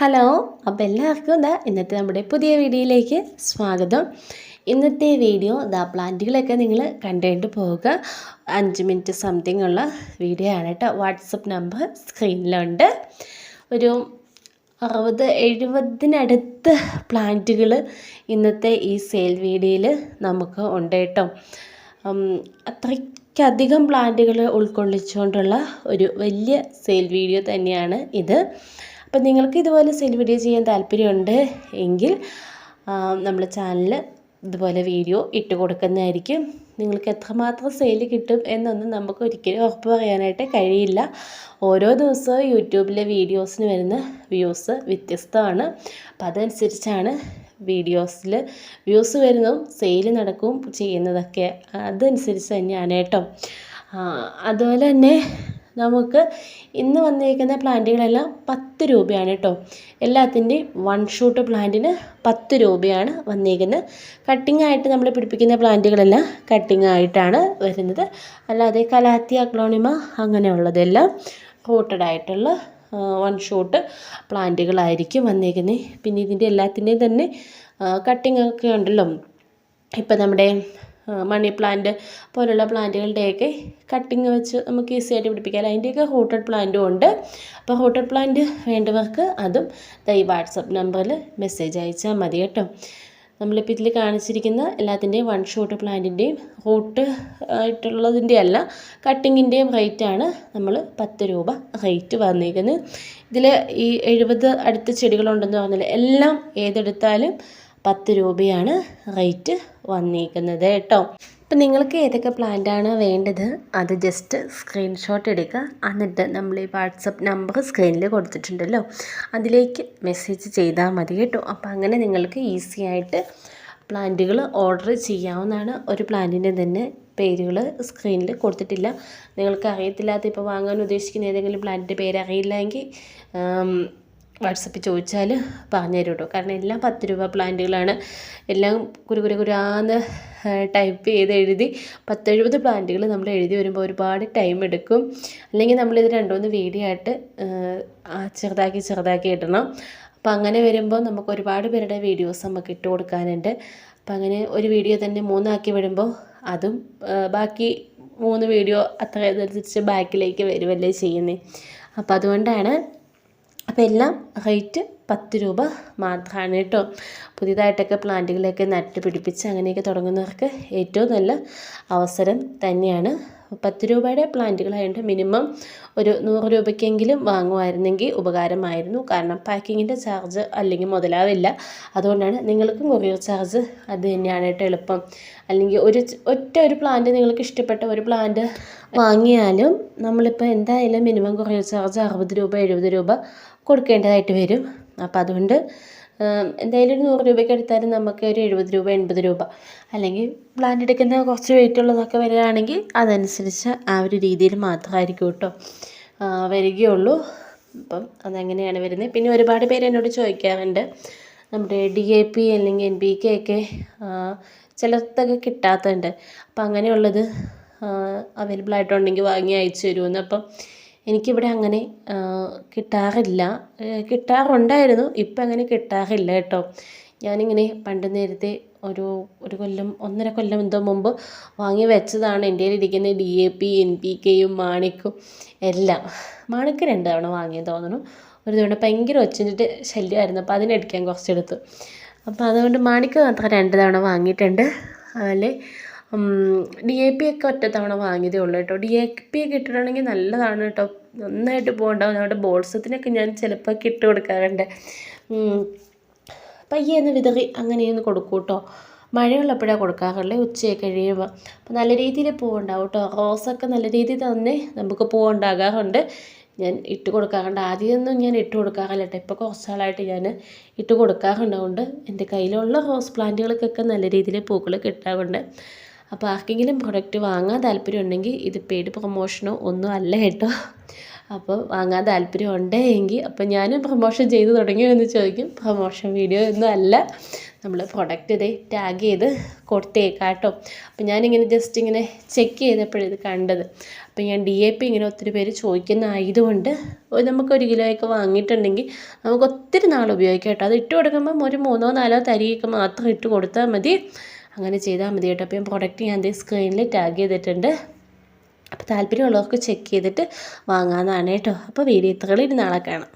Hello. അപ്പോൾ എല്ലാവർക്കും ഇന്നത്തെ നമ്മുടെ പുതിയ വീഡിയോയിലേക്ക് സ്വാഗതം. ഇന്നത്തെ വീഡിയോ പ്ലാന്റുകളൊക്കെ നിങ്ങൾ കണ്ടുകൊണ്ട് പോവുക. 5 മിനിറ്റ് സംതിങ് ഉള്ള വീഡിയോ ആണ് കേട്ടോ. വാട്സപ്പ് നമ്പർ സ്ക്രീനിലുണ്ട്. ഒരു 60-70 പ്ലാന്റുകൾ ഇന്നത്തെ ഈ സെയിൽ വീഡിയോയിൽ നമുക്ക് ഉണ്ട് കേട്ടോ. അത്രയ്ക്കധികം പ്ലാന്റുകൾ ഉൾക്കൊള്ളിച്ചുകൊണ്ടുള്ള ഒരു വലിയ സെയിൽ വീഡിയോ തന്നെയാണ് ഇത്. അപ്പം നിങ്ങൾക്ക് ഇതുപോലെ സെയിൽ വീഡിയോ ചെയ്യാൻ താല്പര്യമുണ്ട് എങ്കിൽ നമ്മുടെ ചാനലിൽ ഇതുപോലെ വീഡിയോ ഇട്ട് കൊടുക്കുന്നതായിരിക്കും. നിങ്ങൾക്ക് എത്രമാത്രം സെയിൽ കിട്ടും എന്നൊന്നും നമുക്ക് ഒരിക്കലും ഉറപ്പ് പറയാനായിട്ട് കഴിയില്ല. ഓരോ ദിവസവും യൂട്യൂബിലെ വീഡിയോസിന് വരുന്ന വ്യൂസ് വ്യത്യസ്തമാണ്. അപ്പം അതനുസരിച്ചാണ് വീഡിയോസിൽ വ്യൂസ് വരുന്നതും സെയിൽ നടക്കുകയും ചെയ്യുന്നതൊക്കെ അതനുസരിച്ച് തന്നെയാണ് കേട്ടോ. അതുപോലെ തന്നെ നമുക്ക് ഇന്ന് വന്നിരിക്കുന്ന പ്ലാന്റുകളെല്ലാം 10 രൂപയാണ് കേട്ടോ. എല്ലാത്തിൻ്റെയും 1 ഷൂട്ട് പ്ലാന്റിന് 10 രൂപയാണ് വന്നിരിക്കുന്നത്. കട്ടിംഗ് ആയിട്ട് നമ്മൾ പിടിപ്പിക്കുന്ന പ്ലാന്റുകളെല്ലാം കട്ടിംഗ് ആയിട്ടാണ് വരുന്നത്. അല്ലാതെ കലാത്തിയ, അഗ്ലോണിമ അങ്ങനെയുള്ളതെല്ലാം റൂട്ടഡ് ആയിട്ടുള്ള 1 ഷൂട്ട് പ്ലാന്റുകളായിരിക്കും വന്നിരിക്കുന്നത്. പിന്നെ ഇതിൻ്റെ എല്ലാത്തിൻ്റെയും തന്നെ കട്ടിംഗ് ഒക്കെ ഉണ്ടല്ലോ. ഇപ്പം നമ്മുടെ മണി പ്ലാന്റ് പോലുള്ള പ്ലാന്റുകളുടെയൊക്കെ കട്ടിങ് വെച്ച് നമുക്ക് ഈസി ആയിട്ട് പിടിപ്പിക്കാം. അതിൻ്റെയൊക്കെ റൂട്ടഡ് പ്ലാന്റും ഉണ്ട്. അപ്പോൾ റൂട്ടഡ് പ്ലാന്റ് വേണ്ടവർക്ക് അതും ഈ വാട്സപ്പ് നമ്പറിൽ മെസ്സേജ് അയച്ചാൽ മതി കേട്ടോ. നമ്മളിപ്പോൾ ഇതിൽ കാണിച്ചിരിക്കുന്ന എല്ലാത്തിൻ്റെയും 1 ഷൂട്ട് പ്ലാന്റിൻ്റെയും റൂട്ട് ആയിട്ടുള്ളതിൻ്റെ അല്ല, കട്ടിങ്ങിൻ്റെയും റേറ്റാണ് നമ്മൾ 10 രൂപ റേറ്റ് വന്നിരിക്കുന്നത്. ഇതിൽ ഈ 70 അടുത്ത ചെടികളുണ്ടെന്ന് പറഞ്ഞാൽ എല്ലാം ഏതെടുത്താലും 10 രൂപയാണ് റേറ്റ് വന്നിരിക്കുന്നത് കേട്ടോ. അപ്പം നിങ്ങൾക്ക് ഏതൊക്കെ പ്ലാന്റാണ് വേണ്ടത് അത് ജസ്റ്റ് സ്ക്രീൻഷോട്ട് എടുക്കുക. എന്നിട്ട് നമ്മൾ ഈ വാട്സപ്പ് നമ്പർ സ്ക്രീനിൽ കൊടുത്തിട്ടുണ്ടല്ലോ അതിലേക്ക് മെസ്സേജ് ചെയ്താൽ മതി കേട്ടോ. അപ്പം അങ്ങനെ നിങ്ങൾക്ക് ഈസി ആയിട്ട് പ്ലാന്റുകൾ ഓർഡർ ചെയ്യാവുന്നതാണ്. ഒരു പ്ലാന്റിൻ്റെ തന്നെ പേരുകൾ സ്ക്രീനിൽ കൊടുത്തിട്ടില്ല. നിങ്ങൾക്ക് അറിയത്തില്ലാത്ത ഇപ്പോൾ വാങ്ങാൻ ഉദ്ദേശിക്കുന്ന ഏതെങ്കിലും പ്ലാന്റിൻ്റെ പേര് അറിയില്ലെങ്കിൽ വാട്സപ്പിൽ ചോദിച്ചാൽ പറഞ്ഞു തരും കേട്ടോ. കാരണം എല്ലാം 10 രൂപ പ്ലാന്റുകളാണ്. എല്ലാം കുരാന്ന് ടൈപ്പ് ചെയ്ത് എഴുതി 10-70 പ്ലാന്റുകൾ നമ്മൾ എഴുതി വരുമ്പോൾ ഒരുപാട് ടൈം എടുക്കും. അല്ലെങ്കിൽ നമ്മളിത് 2-3 വീഡിയോ ആയിട്ട് ചെറുതാക്കി ഇടണം. അപ്പോൾ അങ്ങനെ വരുമ്പോൾ നമുക്ക് ഒരുപാട് പേരുടെ വീഡിയോസ് നമുക്ക് ഇട്ട് കൊടുക്കാനുണ്ട്. അപ്പോൾ അങ്ങനെ ഒരു വീഡിയോ തന്നെ 3 ആക്കി വിടുമ്പോൾ അതും ബാക്കി 3 വീഡിയോ അത്ര അനുസരിച്ച് ബാക്കിലേക്ക് വരുമല്ലേ ചെയ്യുന്നത്. അപ്പോൾ അതുകൊണ്ടാണ്. അപ്പോൾ എല്ലാം റേറ്റ് 10 രൂപ മാത്രമാണ് കേട്ടോ. പുതിയതായിട്ടൊക്കെ പ്ലാന്റുകളൊക്കെ നട്ട് പിടിപ്പിച്ച് അങ്ങനെയൊക്കെ തുടങ്ങുന്നവർക്ക് ഏറ്റവും നല്ല അവസരം തന്നെയാണ്. 10 രൂപയുടെ പ്ലാന്റുകളായതുകൊണ്ട് മിനിമം ഒരു 100 രൂപയ്ക്കെങ്കിലും വാങ്ങുമായിരുന്നെങ്കിൽ ഉപകാരമായിരുന്നു. കാരണം പാക്കിങ്ങിൻ്റെ ചാർജ് അല്ലെങ്കിൽ മുതലാവില്ല. അതുകൊണ്ടാണ് നിങ്ങൾക്കും കൊറിയർ ചാർജ് അത് തന്നെയാണ് കേട്ടോ എളുപ്പം. അല്ലെങ്കിൽ ഒരു പ്ലാന്റ് നിങ്ങൾക്ക് ഇഷ്ടപ്പെട്ട ഒരു പ്ലാന്റ് വാങ്ങിയാലും നമ്മളിപ്പോൾ എന്തായാലും മിനിമം കൊറിയർ ചാർജ് 60 രൂപ 70 രൂപ കൊടുക്കേണ്ടതായിട്ട് വരും. അപ്പം അതുകൊണ്ട് എന്തായാലും ഒരു 100 രൂപയ്ക്ക് എടുത്താലും നമുക്ക് ഒരു 70 രൂപ 80 രൂപ, അല്ലെങ്കിൽ പ്ലാന്റ് എടുക്കുന്ന കുറച്ച് വെയിറ്റ് ഉള്ളതൊക്കെ വരികയാണെങ്കിൽ അതനുസരിച്ച് ആ ഒരു രീതിയിൽ മാത്രമായിരിക്കും കേട്ടോ വരികയുള്ളൂ. അപ്പം അതങ്ങനെയാണ് വരുന്നത്. പിന്നെ ഒരുപാട് പേര് എന്നോട് ചോദിക്കാറുണ്ട് നമ്മുടെ DAP അല്ലെങ്കിൽ NPK ഒക്കെ ചിലർക്കൊക്കെ കിട്ടാത്തതുണ്ട്. അപ്പം അങ്ങനെയുള്ളത് അവൈലബിൾ ആയിട്ടുണ്ടെങ്കിൽ വാങ്ങി അയച്ചു തരുമെന്ന്. അപ്പം എനിക്കിവിടെ അങ്ങനെ കിട്ടാറുണ്ടായിരുന്നു. ഇപ്പം അങ്ങനെ കിട്ടാറില്ല കേട്ടോ. ഞാനിങ്ങനെ പണ്ട് നേരത്തെ ഒരു കൊല്ലം 1.5 കൊല്ലം എന്തോ മുമ്പ് വാങ്ങി വെച്ചതാണ് എൻ്റെ ഇരിക്കുന്ന DAP NPKയും മാണിക്കും എല്ലാം. മാണിക്ക് 2 തവണ വാങ്ങിയെന്ന് തോന്നുന്നു. ഒരു തവണ ഭയങ്കര ഒച്ചിൻ്റെ ശല്യമായിരുന്നു, അപ്പോൾ അതിനടിക്കാൻ കുറച്ചെടുത്തു. അപ്പോൾ അതുകൊണ്ട് മാണിക്ക് മാത്രം 2 തവണ വാങ്ങിയിട്ടുണ്ട്. അതിൽ DAP ഒക്കെ ഒറ്റ തവണ വാങ്ങിയതേ ഉള്ളൂ കേട്ടോ. DAP ഒക്കെ ഇട്ടിട്ടുണ്ടെങ്കിൽ നല്ലതാണ് കേട്ടോ, നന്നായിട്ട് പോകണ്ടാവും. നമ്മുടെ ബോൾസത്തിനൊക്കെ ഞാൻ ചിലപ്പോൾ ഇട്ട് കൊടുക്കാറുണ്ട്. പയ്യെന്ന് വിതറി അങ്ങനെയൊന്ന് കൊടുക്കും കേട്ടോ. മഴയുള്ളപ്പോഴാണ് കൊടുക്കാറുള്ളത്, ഉച്ചയൊക്കെ കഴിയുമ്പോൾ. അപ്പോൾ നല്ല രീതിയിൽ പൂവുണ്ടാവും കേട്ടോ. റോസൊക്കെ നല്ല രീതിയിൽ തന്നെ നമുക്ക് പൂവുണ്ടാകാറുണ്ട്. ഞാൻ ഇട്ട് കൊടുക്കാറുണ്ട്. ആദ്യമൊന്നും ഞാൻ ഇട്ട് കൊടുക്കാറില്ല കേട്ടോ. ഇപ്പോൾ കുറച്ച് നാളായിട്ട് ഞാൻ ഇട്ട് കൊടുക്കാറുണ്ട്. എൻ്റെ കയ്യിലുള്ള റോസ് പ്ലാന്റുകൾക്കൊക്കെ നല്ല രീതിയിൽ പൂക്കൾ കിട്ടാറുണ്ട്. അപ്പോൾ ആർക്കെങ്കിലും പ്രൊഡക്റ്റ് വാങ്ങാൻ താല്പര്യം ഉണ്ടെങ്കിൽ ഇത് പെയ്ഡ് പ്രൊമോഷനോ ഒന്നും അല്ല കേട്ടോ. അപ്പോൾ വാങ്ങാൻ താല്പര്യം ഉണ്ടെങ്കിൽ അപ്പോൾ ഞാനും പ്രൊമോഷൻ ചെയ്ത് തുടങ്ങിയോ എന്ന് ചോദിക്കും. പ്രൊമോഷൻ വീഡിയോ ഒന്നും അല്ല, നമ്മൾ പ്രൊഡക്റ്റ് ഇതേ ടാഗ് ചെയ്ത് കൊടുത്തേക്കാം കേട്ടോ. അപ്പോൾ ഞാനിങ്ങനെ ജസ്റ്റ് ഇങ്ങനെ ചെക്ക് ചെയ്തപ്പോഴേ ഇത് കണ്ടത്. അപ്പോൾ ഞാൻ DAP ഇങ്ങനെ ഒത്തിരി പേര് ചോദിക്കുന്നതായതുകൊണ്ട് നമുക്ക് 1 കിലോയൊക്കെ വാങ്ങിയിട്ടുണ്ടെങ്കിൽ നമുക്ക് ഒത്തിരി നാൾ ഉപയോഗിക്കാം കേട്ടോ. അത് ഇട്ട് കൊടുക്കുമ്പം ഒരു 3-4 തരിയൊക്കെ മാത്രം ഇട്ട് കൊടുത്താൽ മതി. അങ്ങനെ ചെയ്താൽ മതി കേട്ടോ. അപ്പോൾ പ്രൊഡക്റ്റ് ഞാൻ സ്ക്രീനിൽ ടാഗ് ചെയ്തിട്ടുണ്ട്. അപ്പോൾ താല്പര്യമുള്ളവർക്ക് ചെക്ക് ചെയ്തിട്ട് വാങ്ങാമെന്നാണ് കേട്ടോ. അപ്പോൾ വീഡിയോ ഇത്രയും നാളെ കാണാം.